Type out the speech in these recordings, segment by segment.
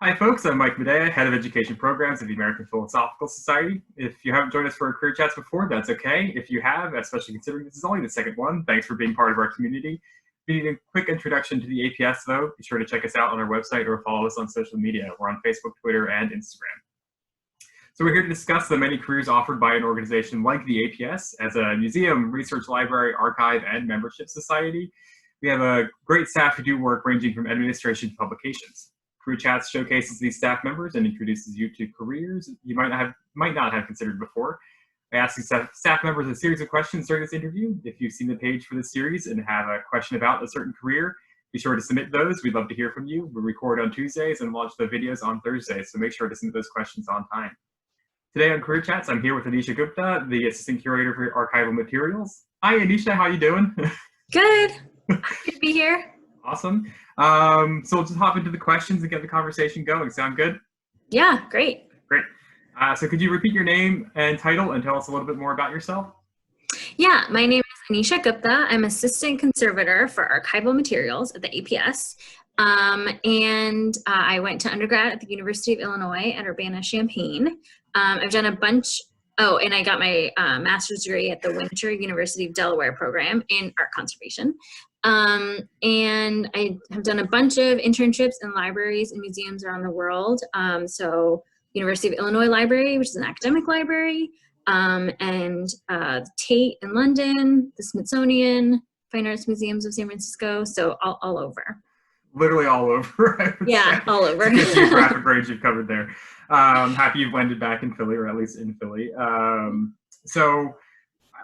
Hi folks, I'm Mike Medea, Head of Education Programs at the American Philosophical Society. If you haven't joined us for our career chats before, that's okay. If you have, especially considering this is only the second one, thanks for being part of our community. If you need a quick introduction to the APS though, be sure to check us out on our website or follow us on social media. We're on Facebook, Twitter, and Instagram. So we're here to discuss the many careers offered by an organization like the APS as a museum, research library, archive, and membership society. We have a great staff who do work ranging from administration to publications. Career Chats showcases these staff members and introduces you to careers you might not have considered before. I ask these staff members a series of questions during this interview. If you've seen the page for this series and have a question about a certain career, be sure to submit those. We'd love to hear from you. We record on Tuesdays and launch the videos on Thursdays, so make sure to submit those questions on time. Today on Career Chats, I'm here with Anisha Gupta, the Assistant Curator for Archival Materials. Hi, Anisha, how you doing? Good. Happy to be here. Awesome. So we'll just hop into the questions and get the conversation going. Sound good? Yeah, great. Great. So could you repeat your name and title and tell us a little bit more about yourself? Yeah, my name is Anisha Gupta. I'm Assistant Conservator for Archival Materials at the APS. I went to undergrad at the University of Illinois at Urbana-Champaign. I've done a bunch, and I got my master's degree at the Winter University of Delaware program in art conservation. And I have done a bunch of internships in libraries and museums around the world. So University of Illinois Library, which is an academic library, Tate in London, the Smithsonian, Fine Arts Museums of San Francisco, so all over. Literally all over. Yeah, all over. It's a geographic range you've covered there. Happy you've landed back in Philly, or at least in Philly. So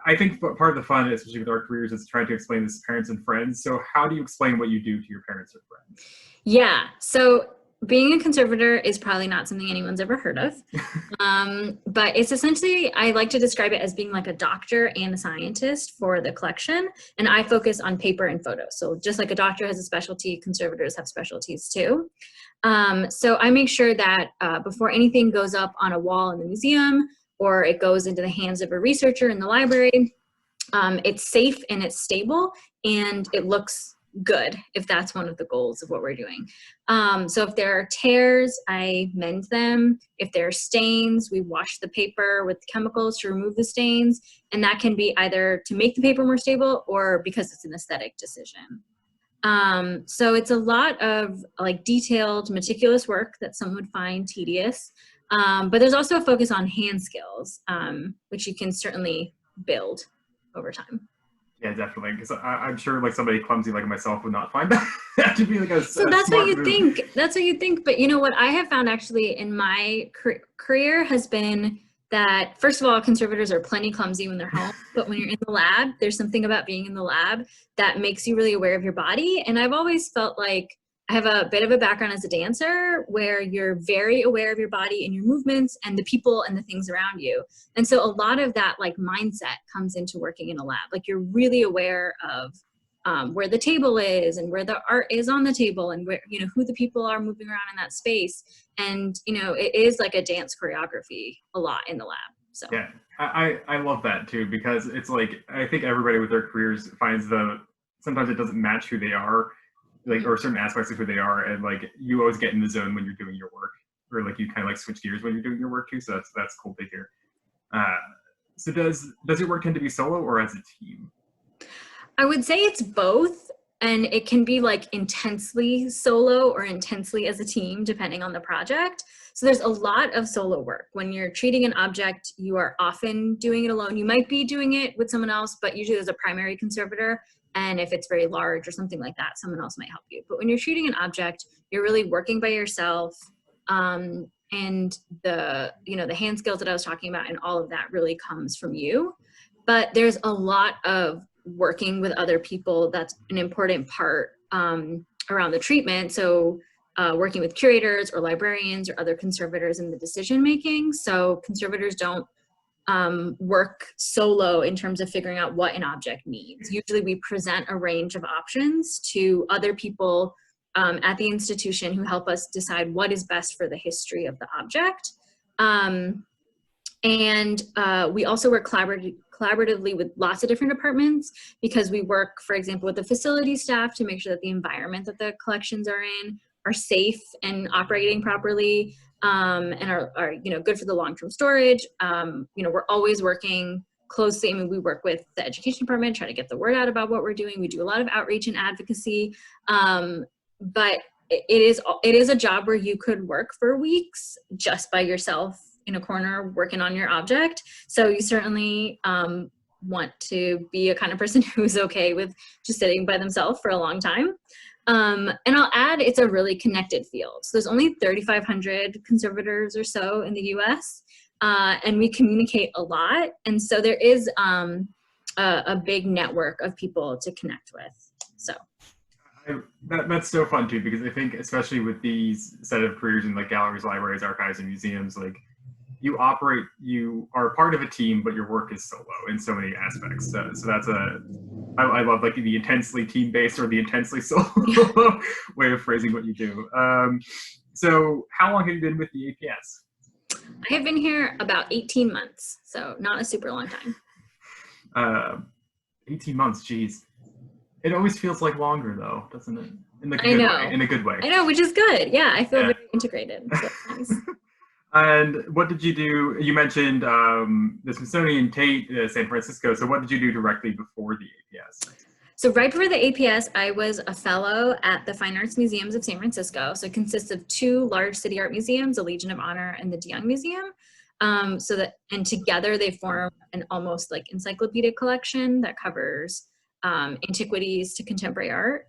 I think part of the fun, especially with our careers, is trying to explain this to parents and friends. So how do you explain what you do to your parents or friends? Yeah, so being a conservator is probably not something anyone's ever heard of. But it's essentially, I like to describe it as being like a doctor and a scientist for the collection. And I focus on paper and photos. So just like a doctor has a specialty, conservators have specialties too. So I make sure that before anything goes up on a wall in the museum or it goes into the hands of a researcher in the library, it's safe and it's stable and it looks good, if that's one of the goals of what we're doing. So if there are tears, I mend them. If there are stains, we wash the paper with chemicals to remove the stains. And that can be either to make the paper more stable or because it's an aesthetic decision. So it's a lot of like detailed, meticulous work that some would find tedious. But there's also a focus on hand skills, which you can certainly build over time. Yeah, definitely. Because I'm sure like somebody clumsy like myself would not find that to be like a So that's what you think. That's what you think. But you know what I have found actually in my career has been that, first of all, conservators are plenty clumsy when they're home. But when you're in the lab, there's something about being in the lab that makes you really aware of your body. And I've always felt like I have a bit of a background as a dancer where you're very aware of your body and your movements and the people and the things around you. And so a lot of that like mindset comes into working in a lab. Like you're really aware of where the table is and where the art is on the table and where, who the people are moving around in that space. And, it is like a dance choreography a lot in the lab. So yeah, I love that too, because it's like, I think everybody with their careers finds sometimes it doesn't match who they are. Like, or certain aspects of who they are, and like you always get in the zone when you're doing your work, or like you kind of like switch gears when you're doing your work too. So that's cool to hear. So does your work tend to be solo or as a team? I would say it's both, and it can be like intensely solo or intensely as a team, depending on the project. So there's a lot of solo work. When you're treating an object, you are often doing it alone. You might be doing it with someone else, but usually there's a primary conservator. And if it's very large or something like that, someone else might help you. But when you're treating an object, you're really working by yourself. And the hand skills that I was talking about and all of that really comes from you. But there's a lot of working with other people. That's an important part around the treatment. So working with curators or librarians or other conservators in the decision making. So conservators don't work solo in terms of figuring out what an object needs. Usually we present a range of options to other people at the institution who help us decide what is best for the history of the object. We also work collaboratively with lots of different departments because we work, for example, with the facility staff to make sure that the environment that the collections are in are safe and operating properly, and are good for the long-term storage. We're always working closely. I mean, we work with the education department, try to get the word out about what we're doing. We do a lot of outreach and advocacy, but it is a job where you could work for weeks just by yourself in a corner working on your object. So you certainly want to be a kind of person who's okay with just sitting by themselves for a long time. And I'll add, it's a really connected field. So there's only 3,500 conservators or so in the US, and we communicate a lot. And so there is a big network of people to connect with. So that's so fun too, because I think especially with these set of careers in like galleries, libraries, archives, and museums, like you are part of a team, but your work is solo in so many aspects. So that's I love like the intensely team-based or the intensely solo way of phrasing what you do. So how long have you been with the APS? I have been here about 18 months, so not a super long time. 18 months, geez. It always feels like longer though, doesn't it? In a good way. I know, which is good. Yeah, I feel very integrated. So nice. And what did you do? You mentioned the Smithsonian, Tate, San Francisco. So what did you do directly before the APS? So right before the APS, I was a fellow at the Fine Arts Museums of San Francisco. So it consists of 2 large city art museums, the Legion of Honor and the de Young Museum. And together they form an almost like encyclopedic collection that covers antiquities to contemporary art.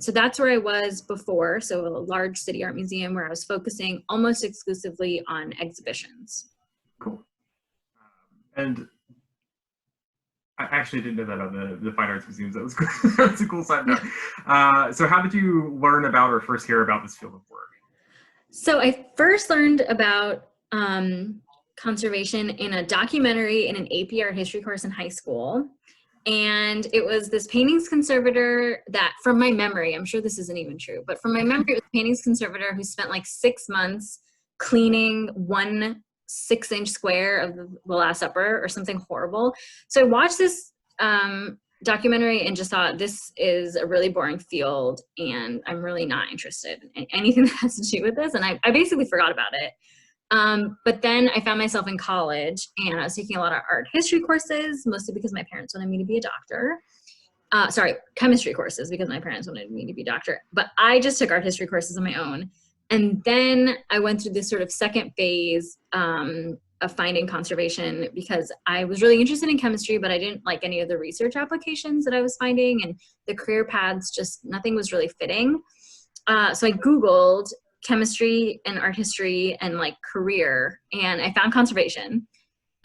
So that's where I was before. So a large city art museum where I was focusing almost exclusively on exhibitions. Cool. And I actually didn't know that on the Fine Arts Museums. That was cool. That's a cool side note. So how did you learn about or first hear about this field of work? So I first learned about conservation in a documentary in an AP art history course in high school. And it was this paintings conservator that, from my memory, I'm sure this isn't even true, but from my memory, it was a paintings conservator who spent like 6 months cleaning 1 6-inch square of the Last Supper or something horrible. So I watched this documentary and just thought, this is a really boring field and I'm really not interested in anything that has to do with this. And I basically forgot about it. But then I found myself in college and I was taking a lot of art history courses, mostly because my parents wanted me to be a doctor. Chemistry courses because my parents wanted me to be a doctor. But I just took art history courses on my own. And then I went through this sort of second phase of finding conservation because I was really interested in chemistry, but I didn't like any of the research applications that I was finding, and the career paths, just nothing was really fitting. So I Googled chemistry and art history and like career, and I found conservation.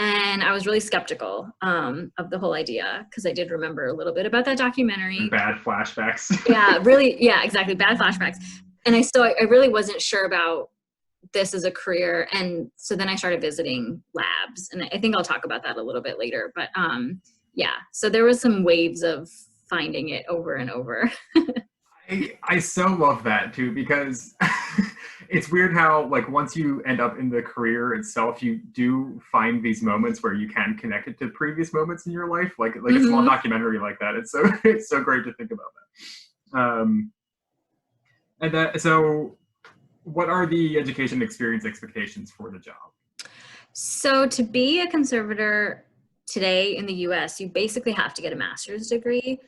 And I was really skeptical of the whole idea because I did remember a little bit about that documentary. Bad flashbacks. Yeah, really. Yeah, exactly. Bad flashbacks. And I really wasn't sure about this as a career. And so then I started visiting labs, and I think I'll talk about that a little bit later. But yeah, so there was some waves of finding it over and over. I so love that too, because it's weird how like once you end up in the career itself, you do find these moments where you can connect it to previous moments in your life, like a small documentary like that. It's so great to think about that. So what are the education experience expectations for the job? So to be a conservator today in the US, you basically have to get a master's degree.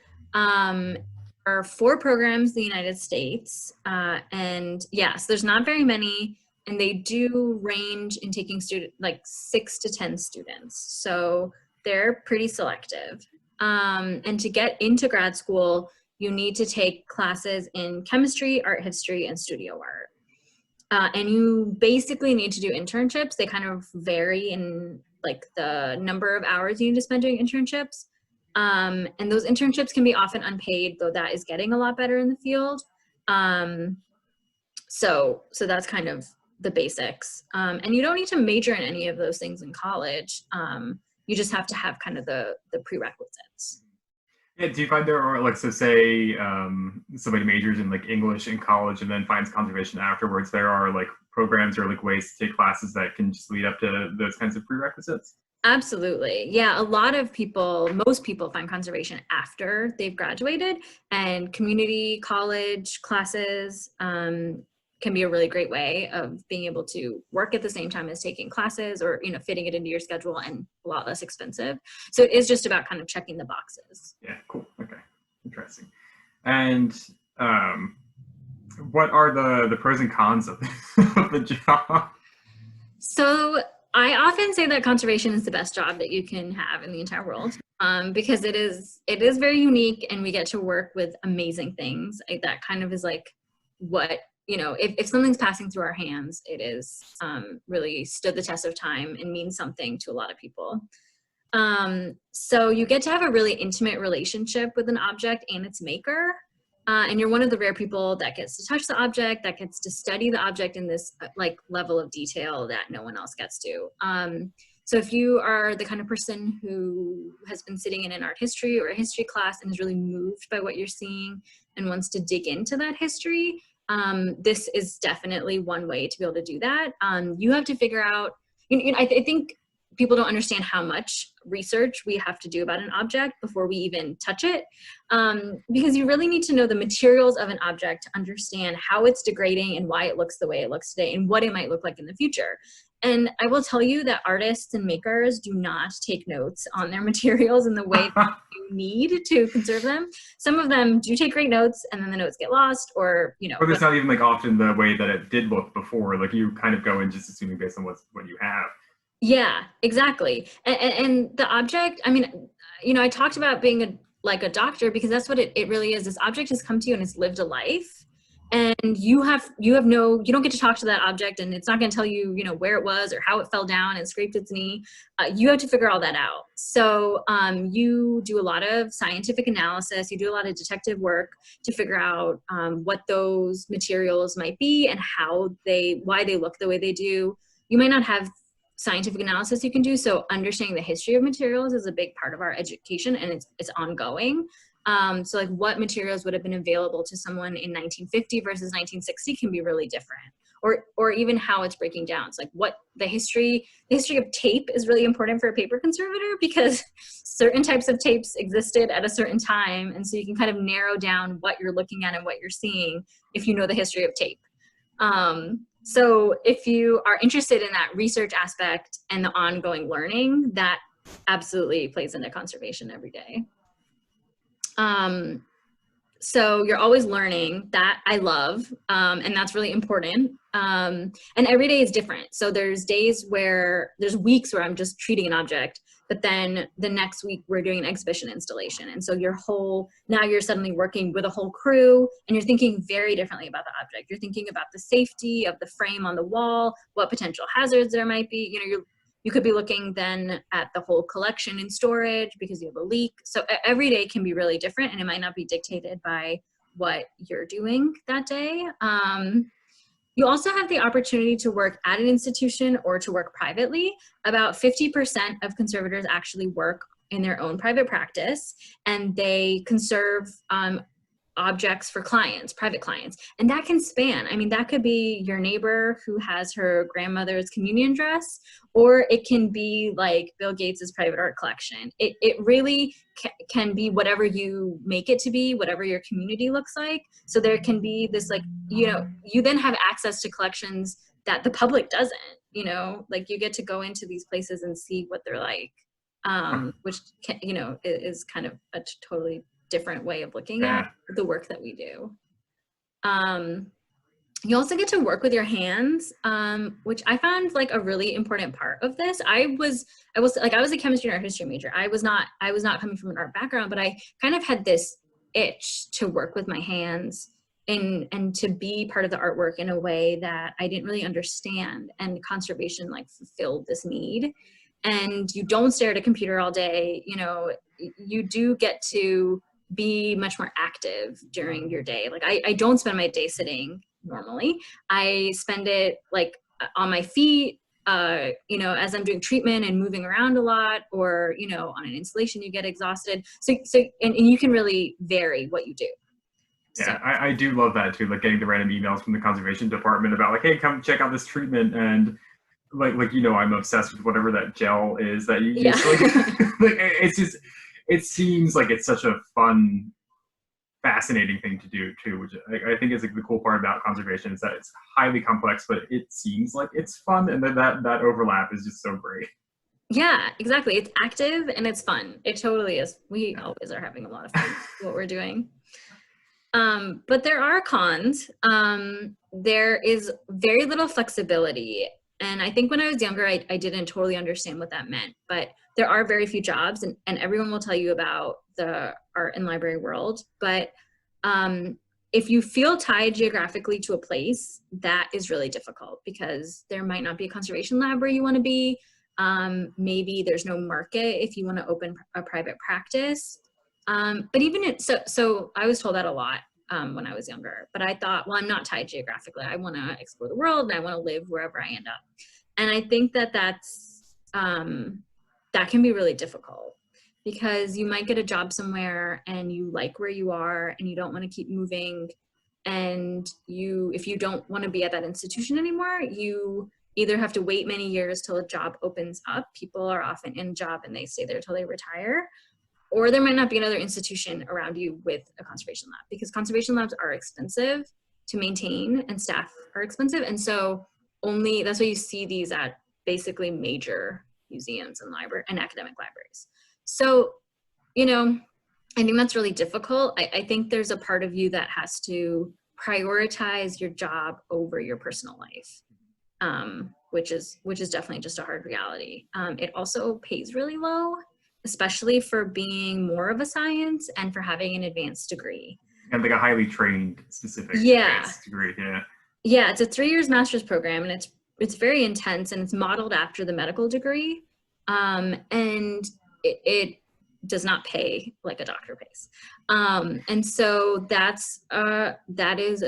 There are 4 programs in the United States, and yes, there's not very many, and they do range in taking like 6 to 10 students, so they're pretty selective. And to get into grad school, you need to take classes in chemistry, art history, and studio art. And you basically need to do internships. They kind of vary in like the number of hours you need to spend doing internships. And those internships can be often unpaid, though that is getting a lot better in the field. So that's kind of the basics. And you don't need to major in any of those things in college. You just have to have kind of the prerequisites. Yeah, do you find there are like, so say somebody majors in like English in college and then finds conservation afterwards, there are like programs or like ways to take classes that can just lead up to those kinds of prerequisites? Absolutely. Yeah, a lot of people, most people find conservation after they've graduated, and community college classes can be a really great way of being able to work at the same time as taking classes, or, you know, fitting it into your schedule, and a lot less expensive. So it is just about kind of checking the boxes. Yeah, cool. Okay, interesting. And what are the pros and cons of, of the job? So I often say that conservation is the best job that you can have in the entire world, because it is very unique, and we get to work with amazing things. That kind of is like what, you know, if something's passing through our hands, it is really stood the test of time and means something to a lot of people. So you get to have a really intimate relationship with an object and its maker. And you're one of the rare people that gets to touch the object, that gets to study the object in this like level of detail that no one else gets to. So if you are the kind of person who has been sitting in an art history or a history class and is really moved by what you're seeing and wants to dig into that history, this is definitely one way to be able to do that. You have to figure out, I think people don't understand how much research we have to do about an object before we even touch it, because you really need to know the materials of an object to understand how it's degrading and why it looks the way it looks today and what it might look like in the future. And I will tell you that artists and makers do not take notes on their materials in the way that you need to conserve them. Some of them do take great notes, and then the notes get lost, or, you know. But it's not even like often the way that it did look before. Like you kind of go in just assuming based on what you have. Yeah, exactly. And the object, I mean, you know, I talked about being like a doctor, because that's what it really is. This object has come to you and it's lived a life, and you don't get to talk to that object, and it's not going to tell you, you know, where it was or how it fell down and scraped its knee. You have to figure all that out. So you do a lot of scientific analysis, you do a lot of detective work to figure out what those materials might be and why they look the way they do. You might not have scientific analysis you can do, so understanding the history of materials is a big part of our education, and it's ongoing. So like what materials would have been available to someone in 1950 versus 1960 can be really different, or even how it's breaking down. It's like what the history of tape is really important for a paper conservator, because certain types of tapes existed at a certain time, and so you can kind of narrow down what you're looking at and what you're seeing if you know the history of tape. So if you are interested in that research aspect and the ongoing learning, that absolutely plays into conservation every day. So you're always learning, that I love, and that's really important. And every day is different. So there's weeks where I'm just treating an object, but then the next week we're doing an exhibition installation. And so now you're suddenly working with a whole crew, and you're thinking very differently about the object. You're thinking about the safety of the frame on the wall, what potential hazards there might be. You know, you could be looking then at the whole collection in storage because you have a leak. So every day can be really different, and it might not be dictated by what you're doing that day. You also have the opportunity to work at an institution or to work privately. About 50% of conservators actually work in their own private practice, and they conserve objects for clients, private clients. And that can span, I mean, that could be your neighbor who has her grandmother's communion dress, or it can be like Bill Gates's private art collection. It really can be whatever you make it to be, whatever your community looks like. So there can be this, like, you know, you then have access to collections that the public doesn't, you know, like you get to go into these places and see what they're like, which can, you know, is kind of a totally different way of looking at the work that we do. You also get to work with your hands, which I found like a really important part of this. I was a chemistry and art history major. I was not coming from an art background, but I kind of had this itch to work with my hands and to be part of the artwork in a way that I didn't really understand. And conservation like fulfilled this need. And you don't stare at a computer all day. You know, you do get to be much more active during your day. Like I don't spend my day sitting normally. I spend it like on my feet, you know, as I'm doing treatment and moving around a lot, or, you know, on an installation, you get exhausted. So and you can really vary what you do. Yeah, So. I do love that too, like getting the random emails from the conservation department about like, hey, come check out this treatment. And I'm obsessed with whatever that gel is that you Yeah. use. It's just, it seems like it's such a fun, fascinating thing to do too, which I think is like the cool part about conservation is that it's highly complex, but it seems like it's fun, and then that overlap is just so great. Yeah, exactly. It's active and it's fun. It totally is. We always are having a lot of fun with what we're doing. But there are cons. There is very little flexibility. And I think when I was younger, I didn't totally understand what that meant. But there are very few jobs, and everyone will tell you about the art and library world. But if you feel tied geographically to a place, that is really difficult because there might not be a conservation lab where you want to be. Maybe there's no market if you want to open a private practice. But even so I was told that a lot when I was younger, but I thought, well, I'm not tied geographically. I want to explore the world and I want to live wherever I end up. And I think that that can be really difficult because you might get a job somewhere and you like where you are and you don't want to keep moving. And if you don't want to be at that institution anymore, you either have to wait many years till a job opens up. People are often in a job and they stay there till they retire. Or there might not be another institution around you with a conservation lab because conservation labs are expensive to maintain and staff are expensive. And so that's why you see these at basically major museums and academic libraries. So, I think that's really difficult. I think there's a part of you that has to prioritize your job over your personal life, which is definitely just a hard reality. It also pays really low, especially for being more of a science and for having an advanced degree. And like a highly trained specific advanced degree, yeah. Yeah, it's a 3 years master's program and it's very intense and it's modeled after the medical degree. And it does not pay like a doctor pays. And so that is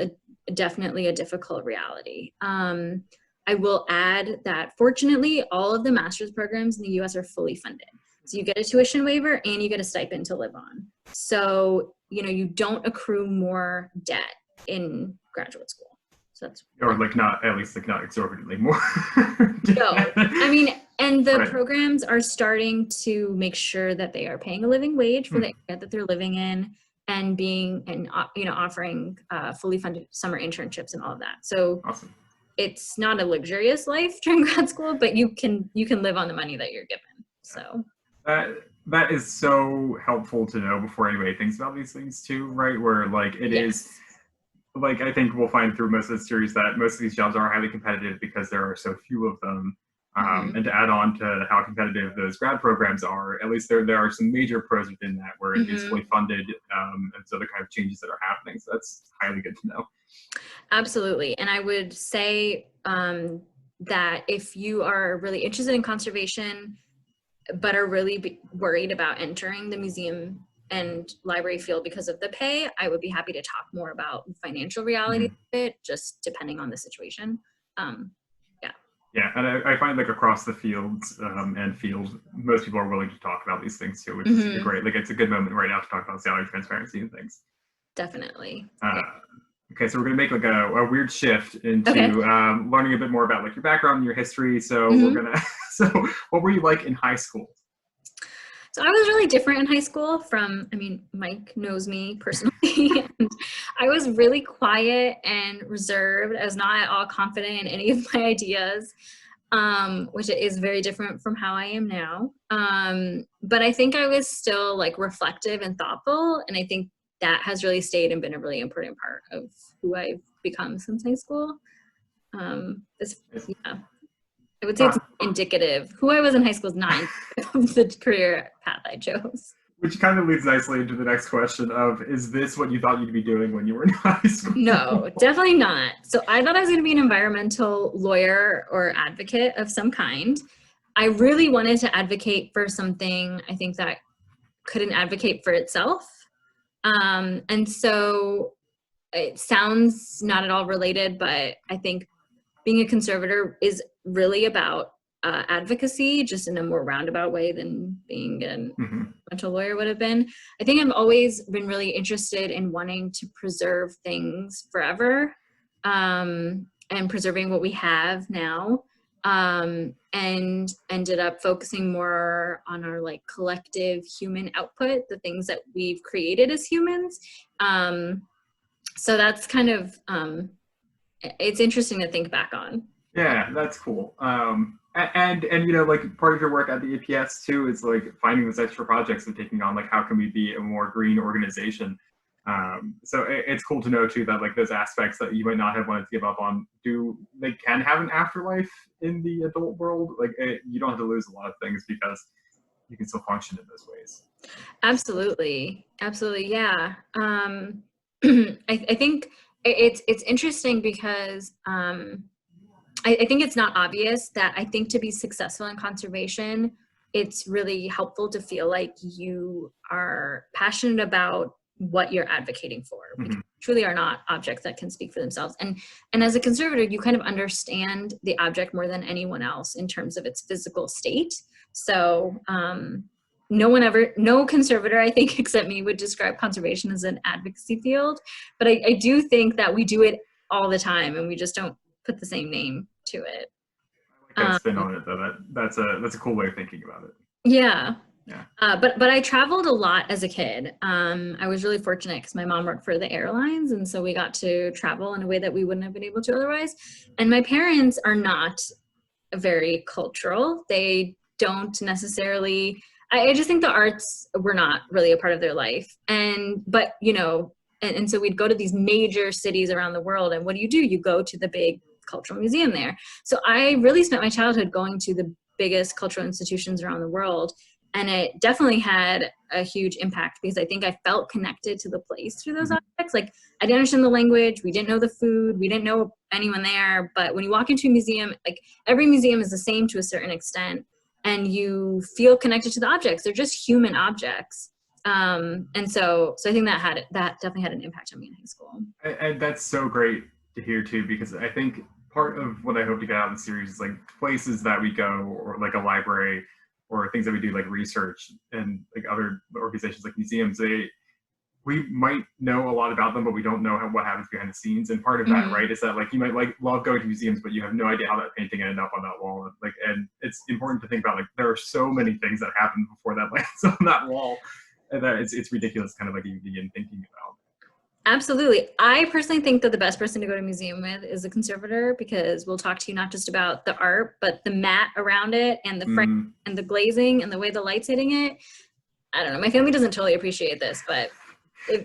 definitely a difficult reality. I will add that fortunately, all of the master's programs in the US are fully funded. So you get a tuition waiver and you get a stipend to live on. So, you don't accrue more debt in graduate school. So that's not exorbitantly more. No, I mean, and the Right. programs are starting to make sure that they are paying a living wage for the area that they're living in and offering fully funded summer internships and all of that. So Awesome. It's not a luxurious life during grad school, but you can live on the money that you're given. So that is so helpful to know before anybody thinks about these things too, right? Where it is I think we'll find through most of the series that most of these jobs are highly competitive because there are so few of them. And to add on to how competitive those grad programs are, at least there are some major pros within that where it is fully funded, and so the kind of changes that are happening. So that's highly good to know. Absolutely. And I would say that if you are really interested in conservation, but are really worried about entering the museum and library field because of the pay, I would be happy to talk more about financial reality of it, just depending on the situation. Yeah, and I find across the fields most people are willing to talk about these things too, which is great. It's a good moment right now to talk about salary transparency and things. Definitely. Okay, so we're gonna make a weird shift into learning a bit more about your background and your history. So we're gonna. So, what were you like in high school? So I was really different in high school Mike knows me personally. And I was really quiet and reserved. I was not at all confident in any of my ideas, which is very different from how I am now. But I think I was still reflective and thoughtful. And I think that has really stayed and been a really important part of who I've become since high school. I would say it's indicative. Who I was in high school is not of the career path I chose. Which kind of leads nicely into the next question of, is this what you thought you'd be doing when you were in high school? No, definitely not. So I thought I was going to be an environmental lawyer or advocate of some kind. I really wanted to advocate for something I think that couldn't advocate for itself. And so it sounds not at all related, but I think being a conservator is really about advocacy, just in a more roundabout way than being an environmental lawyer would have been. I think I've always been really interested in wanting to preserve things forever, and preserving what we have now. and ended up focusing more on our like collective human output, the things that we've created as humans. So that's kind of, it's interesting to think back on. Yeah, that's cool. And you know, like part of your work at the APS too is like finding those extra projects and taking on like how can we be a more green organization. So it's cool to know too that like those aspects that you might not have wanted to give up on, they can have an afterlife in the adult world. Like you don't have to lose a lot of things because you can still function in those ways. Absolutely, absolutely, yeah. I think it's interesting because I think it's not obvious that I think to be successful in conservation, it's really helpful to feel like you are passionate about what you're advocating for, because Mm-hmm. truly are not objects that can speak for themselves. And as a conservator, you kind of understand the object more than anyone else in terms of its physical state. So no conservator, I think, except me, would describe conservation as an advocacy field. But I do think that we do it all the time, and we just don't put the same name to it. I like that spin on it though. That's a cool way of thinking about it. Yeah. Yeah. But I traveled a lot as a kid. I was really fortunate because my mom worked for the airlines, and so we got to travel in a way that we wouldn't have been able to otherwise. And my parents are not very cultural. They don't necessarily, I just think the arts were not really a part of their life. But you know, and so we'd go to these major cities around the world, and what do? You go to the big cultural museum there. So I really spent my childhood going to the biggest cultural institutions around the world. And it definitely had a huge impact because I think I felt connected to the place through those objects. Like I didn't understand the language, we didn't know the food, we didn't know anyone there. But when you walk into a museum, like every museum is the same to a certain extent, and you feel connected to the objects. They're just human objects. And so I think that definitely had an impact on me in high school. And that's so great to hear too, because I think part of what I hope to get out of the series is like places that we go, or like a library, or things that we do like research, and like other organizations like museums, we might know a lot about them, but we don't know what happens behind the scenes. And part of that, right, is that like you might love going to museums, but you have no idea how that painting ended up on that wall. Like, and it's important to think about like there are so many things that happen before that lands on that wall, and that it's ridiculous, kind of like you begin thinking about. Absolutely. I personally think that the best person to go to a museum with is a conservator, because we'll talk to you not just about the art, but the mat around it and the frame and the glazing and the way the light's hitting it. I don't know. My family doesn't totally appreciate this, but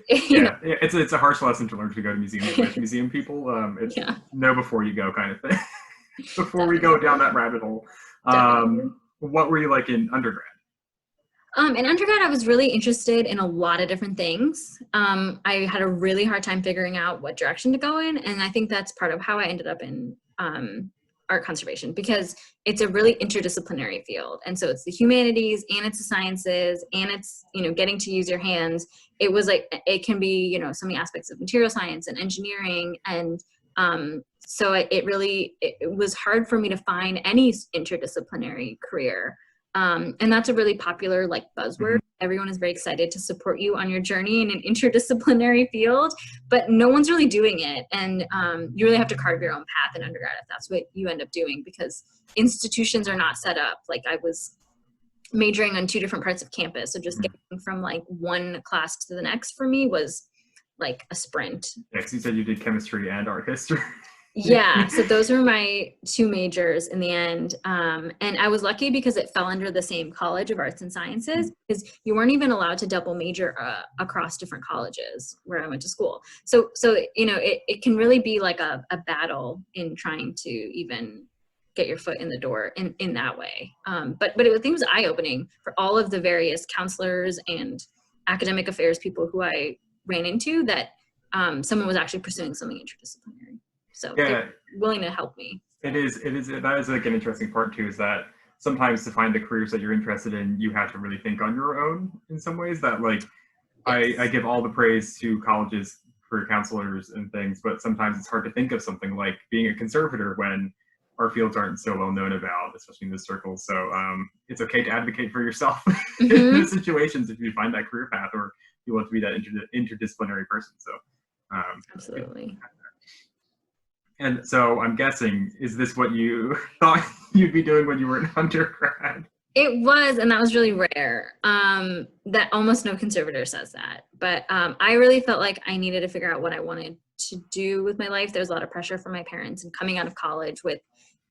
you know. It's a harsh lesson to learn to go to museums with museum people. It's know before you go kind of thing. Before we go down that rabbit hole. What were you like in undergrad? In undergrad, I was really interested in a lot of different things. I had a really hard time figuring out what direction to go in, and I think that's part of how I ended up in art conservation, because it's a really interdisciplinary field. And so it's the humanities, and it's the sciences, and it's, you know, getting to use your hands. It was like, it can be, you know, so many aspects of material science and engineering. And so it was hard for me to find any interdisciplinary career. And that's a really popular like buzzword. Everyone is very excited to support you on your journey in an interdisciplinary field, but no one's really doing it. And you really have to carve your own path in undergrad if that's what you end up doing, because institutions are not set up. Like I was majoring on 2 different parts of campus, so just getting from like one class to the next for me was like a sprint. Yeah, because you said you did chemistry and art history. Yeah, so those were my 2 majors in the end. And I was lucky because it fell under the same College of Arts and Sciences, because you weren't even allowed to double major across different colleges where I went to school. So you know, it can really be like a battle in trying to even get your foot in the door in that way. But I think it was eye-opening for all of the various counselors and academic affairs people who I ran into, that someone was actually pursuing something interdisciplinary. So they're willing to help me. That is like an interesting part too, is that sometimes to find the careers that you're interested in, you have to really think on your own in some ways. That like, I give all the praise to colleges for counselors and things, but sometimes it's hard to think of something like being a conservator when our fields aren't so well known about, especially in this circle. So it's okay to advocate for yourself in those situations if you find that career path, or you want to be that interdisciplinary person. So absolutely. And so I'm guessing, is this what you thought you'd be doing when you were an undergrad? It was, and that was really rare. That almost no conservator says that. But I really felt like I needed to figure out what I wanted to do with my life. There was a lot of pressure from my parents, and coming out of college with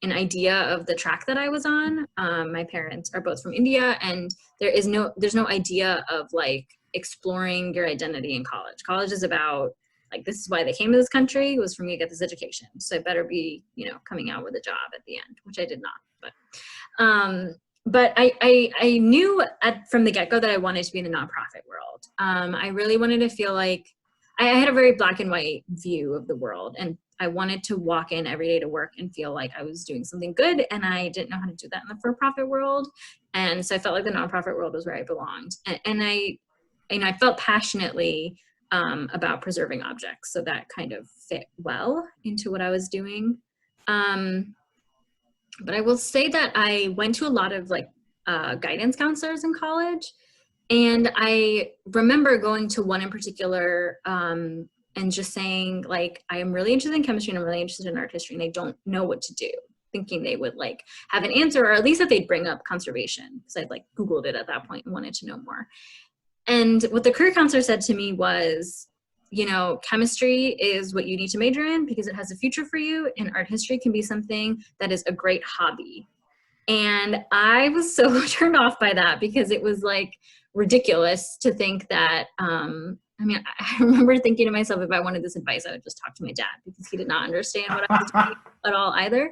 an idea of the track that I was on. My parents are both from India, and there's no idea of like exploring your identity in college. College is about like, this is why they came to this country, was for me to get this education. So I better be, coming out with a job at the end, which I did not. But I knew from the get-go that I wanted to be in the nonprofit world. I really wanted to feel like I had a very black and white view of the world, and I wanted to walk in every day to work and feel like I was doing something good, and I didn't know how to do that in the for-profit world. And so I felt like the nonprofit world was where I belonged. And I felt passionately about preserving objects, so that kind of fit well into what I was doing. But I will say that I went to a lot of like guidance counselors in college, and I remember going to one in particular and just saying, like, I am really interested in chemistry and I'm really interested in art history, and I don't know what to do, thinking they would like have an answer, or at least that they'd bring up conservation, because I'd like Googled it at that point and wanted to know more. And what the career counselor said to me was, chemistry is what you need to major in because it has a future for you, and art history can be something that is a great hobby. And I was so turned off by that, because it was like ridiculous to think that, I remember thinking to myself, if I wanted this advice, I would just talk to my dad, because he did not understand what I was doing at all either.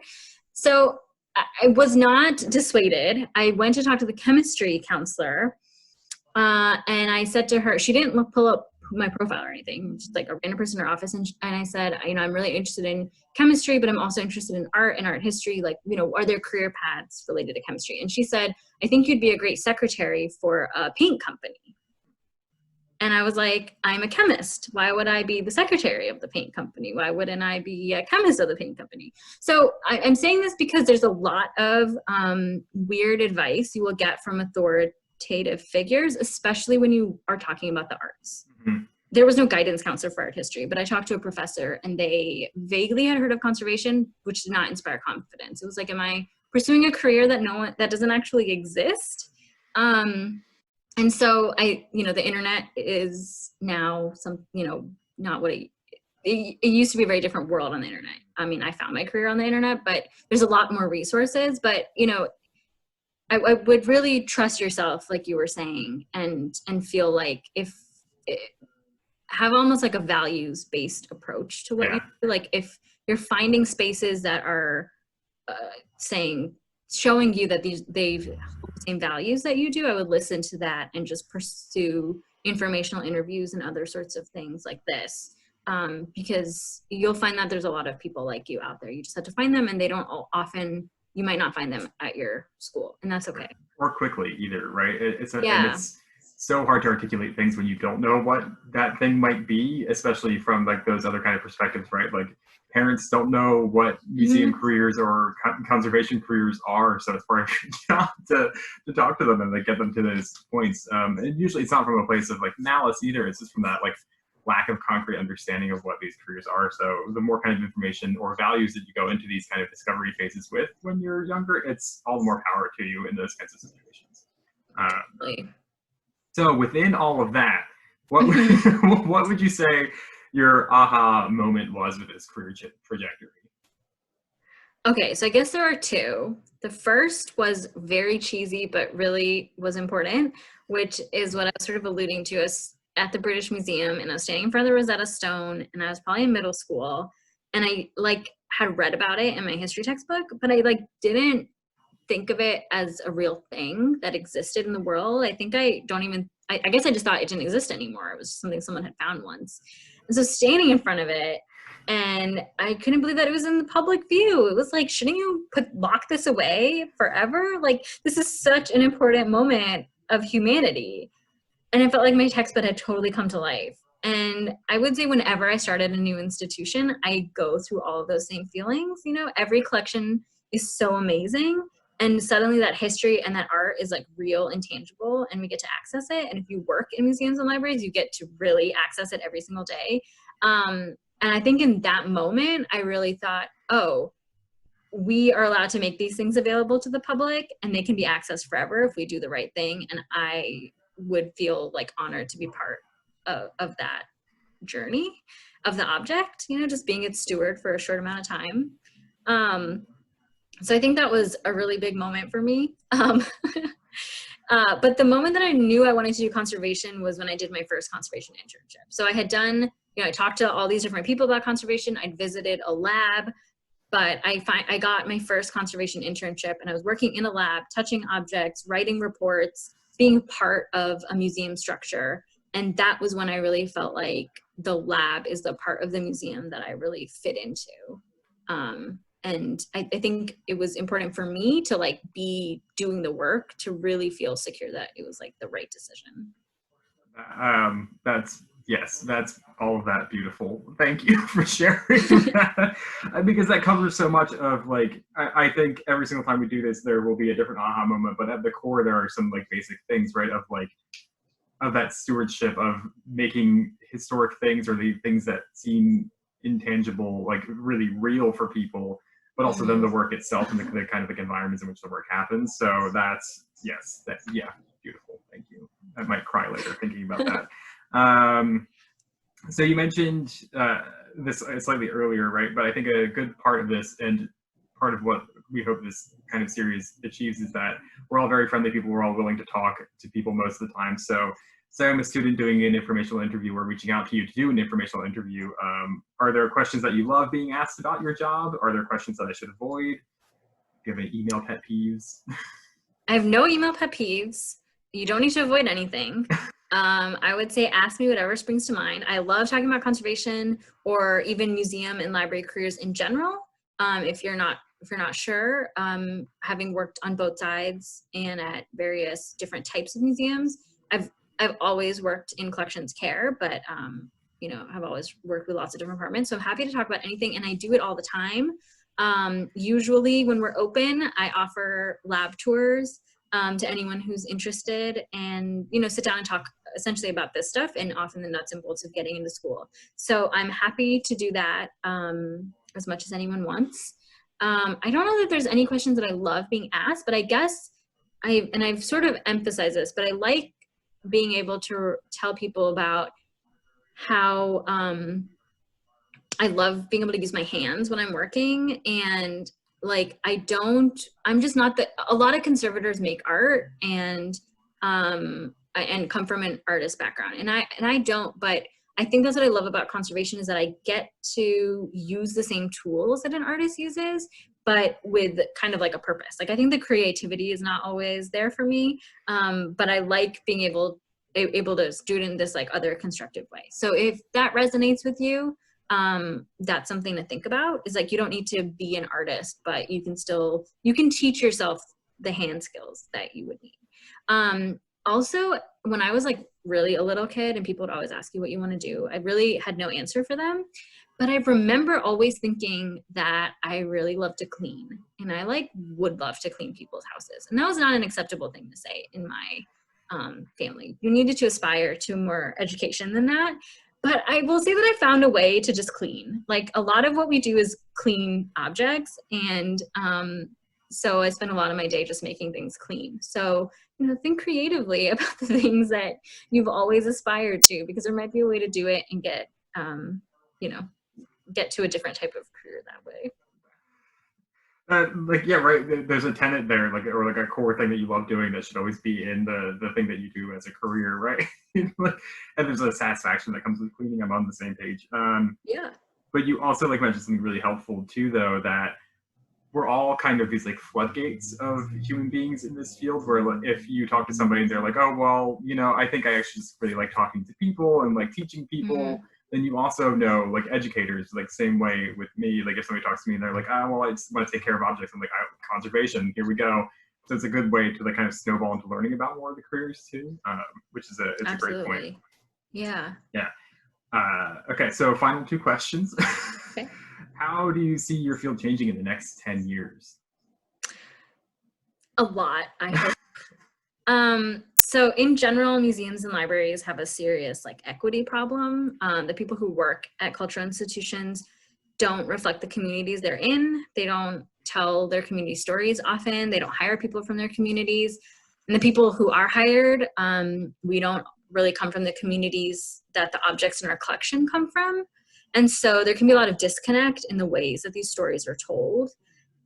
So I was not dissuaded. I went to talk to the chemistry counselor, and I said to her, she didn't pull up my profile or anything, just like a random person in her office. And I said, I'm really interested in chemistry, but I'm also interested in art and art history. Like, are there career paths related to chemistry? And she said, I think you'd be a great secretary for a paint company. And I was like, I'm a chemist. Why would I be the secretary of the paint company? Why wouldn't I be a chemist of the paint company? So I'm saying this because there's a lot of weird advice you will get from authoritative figures, especially when you are talking about the arts. Mm-hmm. There was no guidance counselor for art history, but I talked to a professor, and they vaguely had heard of conservation, which did not inspire confidence. It was like, am I pursuing a career that doesn't actually exist? And so the internet is now not what it used to be. A very different world on the internet. I mean, I found my career on the internet, but there's a lot more resources. But I would really trust yourself, like you were saying, and feel like have almost like a values-based approach to what you do. Like, if you're finding spaces that are showing you that they've the same values that you do, I would listen to that and just pursue informational interviews and other sorts of things like this, because you'll find that there's a lot of people like you out there. You just have to find them, and they don't often. You might not find them at your school, and that's okay. Or quickly either, right? And it's so hard to articulate things when you don't know what that thing might be, especially from like those other kind of perspectives, right? Like, parents don't know what museum careers or conservation careers are, so it's part of your job to talk to them and like get them to those points. And usually it's not from a place of like malice either. It's just from that like lack of concrete understanding of what these careers are. So the more kind of information or values that you go into these kind of discovery phases with when you're younger, it's all the more power to you in those kinds of situations. So within all of that, what would you say your aha moment was with this career trajectory? Okay, so I guess there are two. The first was very cheesy, but really was important, which is what I was sort of alluding to. As at the British Museum, and I was standing in front of the Rosetta Stone, and I was probably in middle school, and I like had read about it in my history textbook, but I like didn't think of it as a real thing that existed in the world. I think I guess I just thought it didn't exist anymore. It was something someone had found once. And so standing in front of it, and I couldn't believe that it was in the public view. It was like, shouldn't you lock this away forever? Like, this is such an important moment of humanity. And I felt like my textbook had totally come to life. And I would say whenever I started a new institution, I go through all of those same feelings. Every collection is so amazing. And suddenly that history and that art is like real and tangible, and we get to access it. And if you work in museums and libraries, you get to really access it every single day. And I think in that moment, I really thought, oh, we are allowed to make these things available to the public and they can be accessed forever if we do the right thing. And I would feel like honored to be part of that journey of the object, you know, just being its steward for a short amount of time. So I think that was a really big moment for me. But the moment that I knew I wanted to do conservation was when I did my first conservation internship. So I had done, you know, I talked to all these different people about conservation. I'd visited a lab, but I got my first conservation internship and I was working in a lab, touching objects, writing reports, being part of a museum structure. And that was when I really felt like the lab is the part of the museum that I really fit into. And I think it was important for me to like be doing the work to really feel secure that it was like the right decision. That's all of that beautiful. Thank you for sharing that. Because that covers so much of like, I think every single time we do this, there will be a different aha moment, but at the core, there are some like basic things, right? Of like, of that stewardship of making historic things or the things that seem intangible, like really real for people, but also then the work itself and the kind of like environments in which the work happens. So that's, yes, that, yeah, beautiful. Thank you. I might cry later thinking about that. So you mentioned this slightly earlier, right? But I think a good part of this and part of what we hope this kind of series achieves is that we're all very friendly people. We're all willing to talk to people most of the time. So say I'm a student doing an informational interview or reaching out to you to do an informational interview. Are there questions that you love being asked about your job? Are there questions that I should avoid? Do you have any email pet peeves? I have no email pet peeves. You don't need to avoid anything. I would say ask me whatever springs to mind. I love talking about conservation or even museum and library careers in general. If you're not sure, having worked on both sides and at various different types of museums, I've always worked in collections care, but you know, I've always worked with lots of different departments. So I'm happy to talk about anything, and I do it all the time. Usually when we're open, I offer lab tours to anyone who's interested, and you know, sit down and talk essentially about this stuff and often the nuts and bolts of getting into school. So I'm happy to do that as much as anyone wants. I don't know that there's any questions that I love being asked, but I guess I've sort of emphasized this, but I like being able to tell people about how I love being able to use my hands when I'm working, and like I'm just not a lot of conservators make art and come from an artist background, and I don't, but I think that's what I love about conservation is that I get to use the same tools that an artist uses, but with kind of like a purpose. Like I think the creativity is not always there for me, but I like being able to do it in this like other constructive way. So if that resonates with you, that's something to think about. Is like you don't need to be an artist, but you can teach yourself the hand skills that you would need. Also, when I was like really a little kid and people would always ask you what you want to do, I really had no answer for them. But I remember always thinking that I really love to clean, and I like would love to clean people's houses. And that was not an acceptable thing to say in my family. You needed to aspire to more education than that. But I will say that I found a way to just clean. Like a lot of what we do is clean objects, and so I spend a lot of my day just making things clean. So, you know, think creatively about the things that you've always aspired to, because there might be a way to do it and get, you know, get to a different type of career that way. Like, yeah, right. There's a tenet there, like, or like a core thing that you love doing that should always be in the thing that you do as a career, right? And there's a satisfaction that comes with cleaning. I'm on the same page. Yeah. But you also like mentioned something really helpful too, though, that we're all kind of these like floodgates of human beings in this field where like, if you talk to somebody and they're like, oh, well, you know, I think I actually just really like talking to people and like teaching people. Then you also know like educators, like same way with me, like if somebody talks to me and they're like, oh, well, I just want to take care of objects. I'm like, conservation, here we go. So it's a good way to like kind of snowball into learning about more of the careers too, which is a great point. Yeah. Yeah. Okay, so final two questions. Okay. How do you see your field changing in the next 10 years? A lot, I hope. So in general, museums and libraries have a serious like equity problem. The people who work at cultural institutions don't reflect the communities they're in. They don't tell their community stories often. They don't hire people from their communities. And the people who are hired, we don't really come from the communities that the objects in our collection come from. And so there can be a lot of disconnect in the ways that these stories are told.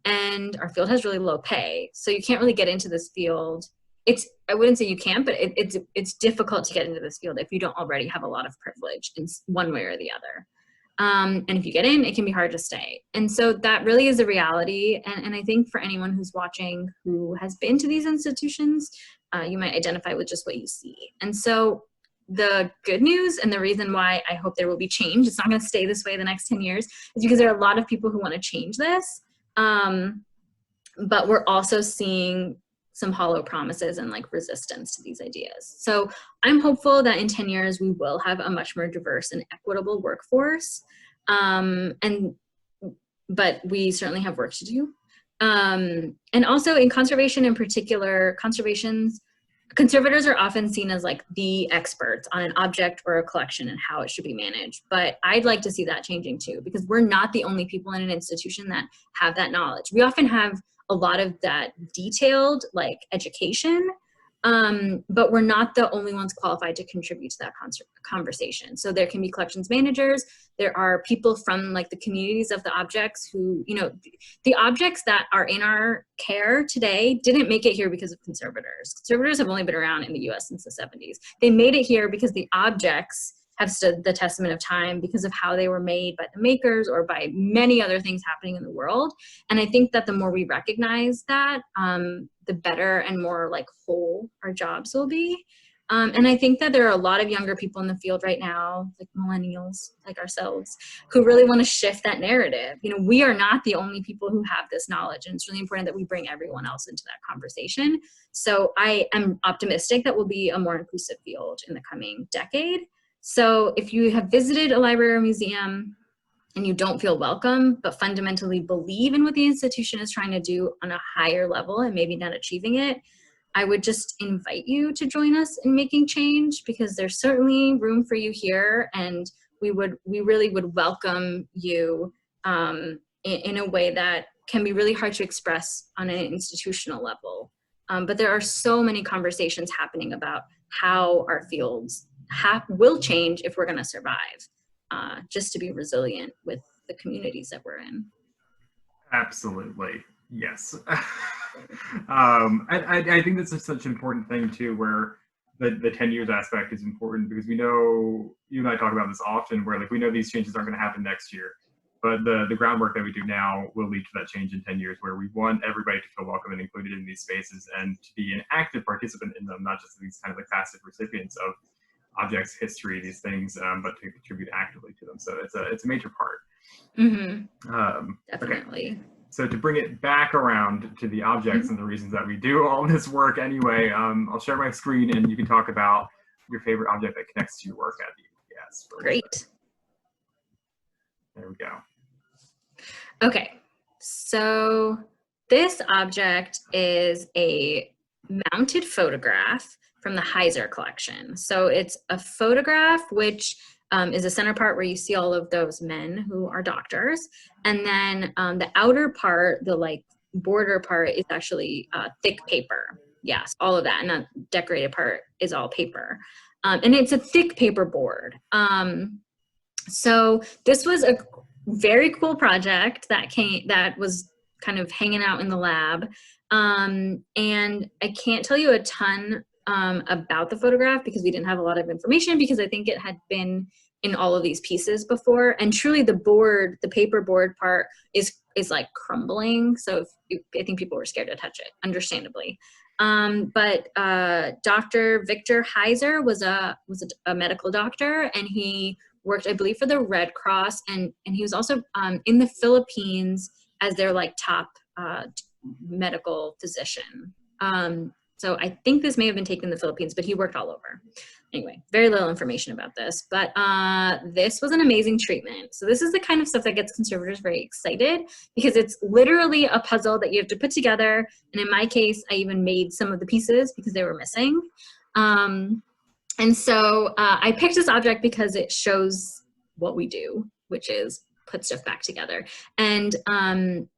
And our field has really low pay. So you can't really get into this field. I wouldn't say you can't, but it's difficult to get into this field if you don't already have a lot of privilege in one way or the other. And if you get in, it can be hard to stay. And so that really is a reality. And I think for anyone who's watching who has been to these institutions, you might identify with just what you see. And so the good news and the reason why I hope there will be change, it's not going to stay this way the next 10 years, is because there are a lot of people who want to change this. But we're also seeing some hollow promises and like resistance to these ideas. So I'm hopeful that in 10 years, we will have a much more diverse and equitable workforce. But we certainly have work to do. And also in conservation in particular, conservators are often seen as like the experts on an object or a collection and how it should be managed. But I'd like to see that changing too, because we're not the only people in an institution that have that knowledge. We often have a lot of that detailed like education, but we're not the only ones qualified to contribute to that conversation. So there can be collections managers. There are people from like the communities of the objects who, you know, the objects that are in our care today didn't make it here because of conservators. Conservators have only been around in the US since the 70s. They made it here because the objects have stood the testament of time because of how they were made by the makers or by many other things happening in the world. And I think that the more we recognize that, the better and more like whole our jobs will be. And I think that there are a lot of younger people in the field right now, like millennials, like ourselves, who really want to shift that narrative. You know, we are not the only people who have this knowledge, and it's really important that we bring everyone else into that conversation. So I am optimistic that we'll be a more inclusive field in the coming decade. So if you have visited a library or museum and you don't feel welcome, but fundamentally believe in what the institution is trying to do on a higher level and maybe not achieving it, I would just invite you to join us in making change, because there's certainly room for you here, and we really would welcome you in a way that can be really hard to express on an institutional level. But there are so many conversations happening about how our fields will change if we're going to survive, just to be resilient with the communities that we're in. Absolutely. Yes. I think this is such an important thing too, where the 10 years aspect is important, because we know, you and I talk about this often, where like we know these changes aren't going to happen next year, but the groundwork that we do now will lead to that change in 10 years, where we want everybody to feel welcome and included in these spaces and to be an active participant in them, not just these kind of like passive recipients of objects, history, these things, but to contribute actively to them. So it's a major part. Mm-hmm. Definitely. Okay. So to bring it back around to the objects and the reasons that we do all this work anyway, I'll share my screen and you can talk about your favorite object that connects to your work at the APS. Great. There we go. Okay, so this object is a mounted photograph from the Heiser collection. So it's a photograph which is the center part where you see all of those men who are doctors. And then the outer part, the like border part, is actually thick paper. Yes, all of that. And the decorated part is all paper. And it's a thick paper board. So this was a very cool project that was kind of hanging out in the lab. And I can't tell you a ton about the photograph because we didn't have a lot of information, because I think it had been in all of these pieces before. And truly the paper board part is like crumbling. So I think people were scared to touch it, understandably. But Dr. Victor Heiser was a medical doctor, and he worked, I believe, for the Red Cross, and he was also in the Philippines as their like top medical physician. So I think this may have been taken in the Philippines, but he worked all over. Anyway, very little information about this, but this was an amazing treatment. So this is the kind of stuff that gets conservators very excited, because it's literally a puzzle that you have to put together. And in my case, I even made some of the pieces because they were missing. And so I picked this object because it shows what we do, which is put stuff back together. And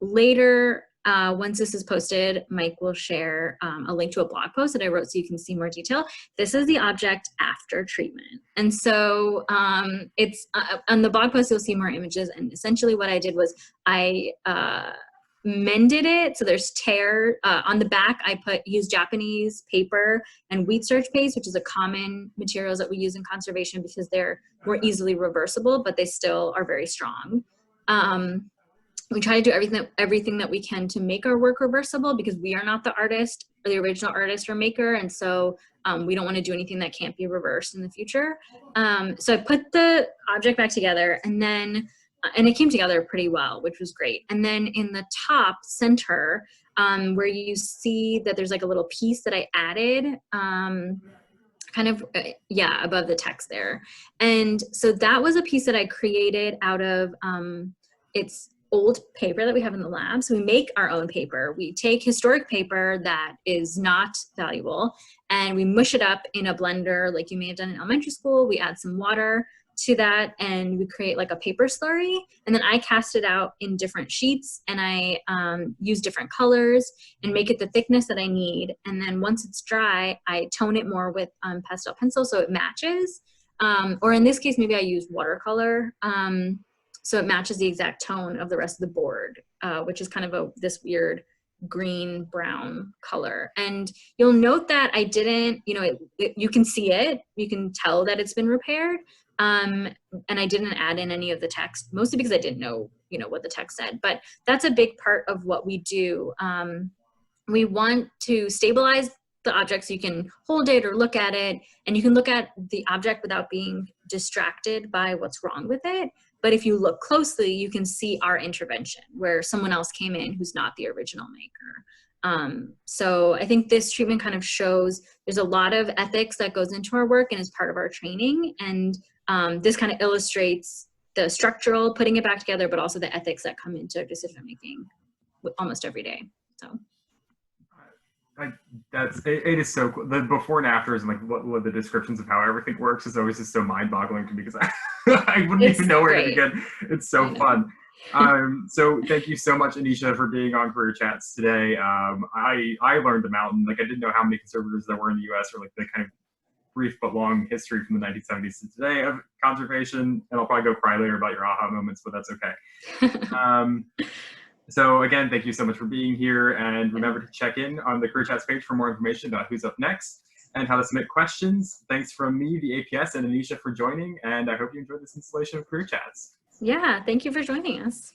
later, once this is posted, Mike will share a link to a blog post that I wrote so you can see more detail. This is the object after treatment. And so it's on the blog post, you'll see more images. And essentially what I did was I mended it. So there's tear on the back. I used Japanese paper and wheat starch paste, which is a common materials that we use in conservation because they're more easily reversible, but they still are very strong. We try to do everything that we can to make our work reversible because we are not the artist or the original artist or maker. And so we don't want to do anything that can't be reversed in the future. So I put the object back together and then and it came together pretty well, which was great. And then in the top center, where you see that there's like a little piece that I added, kind of, above the text there. And so that was a piece that I created out of, it's old paper that we have in the lab. So we make our own paper. We take historic paper that is not valuable and we mush it up in a blender like you may have done in elementary school. We add some water to that and we create like a paper slurry, and then I cast it out in different sheets and I use different colors and make it the thickness that I need, and then once it's dry I tone it more with pastel pencil so it matches, or in this case maybe I use watercolor so it matches the exact tone of the rest of the board, which is kind of this weird green brown color. And you'll note that I didn't, you can see it, you can tell that it's been repaired. And I didn't add in any of the text, mostly because I didn't know, what the text said. But that's a big part of what we do. We want to stabilize the object so you can hold it or look at it, and you can look at the object without being distracted by what's wrong with it. But if you look closely, you can see our intervention where someone else came in who's not the original maker. So I think this treatment kind of shows there's a lot of ethics that goes into our work and is part of our training. And this kind of illustrates the structural, putting it back together, but also the ethics that come into decision-making almost every day, so. It is so cool. The before and afters and like what the descriptions of how everything works is always just so mind-boggling to me because I wouldn't even know where to begin. It's so fun. So thank you so much, Anisha, for being on Career Chats today. I learned a mountain. Like I didn't know how many conservators there were in the U.S. or like the kind of brief but long history from the 1970s to today of conservation. And I'll probably go cry later about your aha moments, but that's okay. So again, thank you so much for being here, and remember to check in on the Career Chats page for more information about who's up next and how to submit questions. Thanks from me, the APS, and Anisha for joining, and I hope you enjoyed this installation of Career Chats. Yeah, thank you for joining us.